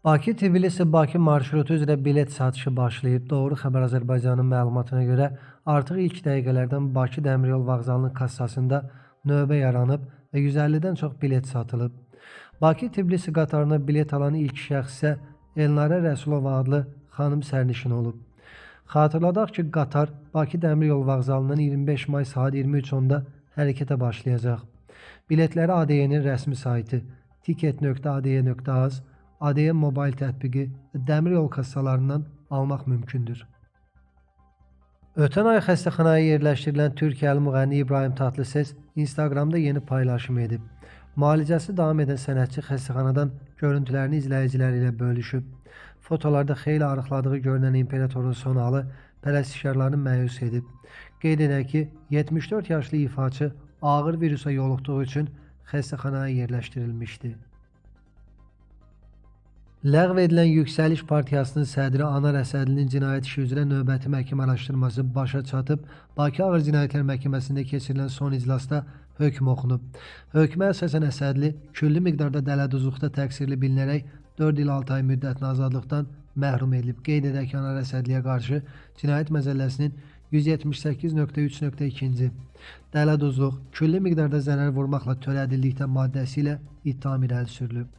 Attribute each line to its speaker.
Speaker 1: Bakı-Tbilisi-Bakı marşrutu üzrə bilet satışı başlayıb. Doğru Xəbər Azərbaycanın məlumatına görə artıq ilk dəqiqələrdən Bakı Dəmiryol Vağzalının kassasında növbə yaranıb və 150-dən çox bilet satılıb. Bakı-Tbilisi qatarına bilet alan ilk şəxs isə Elnarə Rəsulova adlı xanım sərnişin olub. Xatırladaq ki, qatar Bakı Dəmiryol Vağzalından 25 may saat 23:10-da hərəkətə başlayacaq. Biletləri ADY-nin rəsmi saytı ticket.ady.az, ADY mobil tətbiqi və dəmiryol kassalarından almaq mümkündür. Ötən ay xəstəxanaya yerləşdirilən Türkiyəli müğənni İbrahim Tatlıses Instagramda yeni paylaşım edib. Müalicəsi davam edən sənətçi xəstəxanadan görüntülərini izləyiciləri ilə bölüşüb. Fotolarda xeyli arıqladığı görünən imperatorun son halı pərəstişkarlarını məyus edib. Qeyd edək ki, 74 yaşlı ifaçı ağır virusa yoluxduğu üçün xəstəxanaya yerləşdirilmişdi. Ləğv edilən Yüksəliş Partiyasının sədri Anar Əsədlinin cinayət işi üzrə növbəti məhkəmə araşdırması başa çatıb. Bakı Ağır Cinayətlər Məhkəməsində keçirilən son iclasda hökm oxunub. Hökmə əsasən Əsədli külli miqdarda dələduzluqda təqsirli bilinərək 4 il 6 ay müddətinə azadlıqdan məhrum edilib. Qeyd edək ki, Anar Əsədliyə qarşı Cinayət Məcəlləsinin 178.3.2-ci dələduzluq, külli miqdarda zərər vurmaqla törədildikdə maddəsi ilə ittiham irəli sürülüb.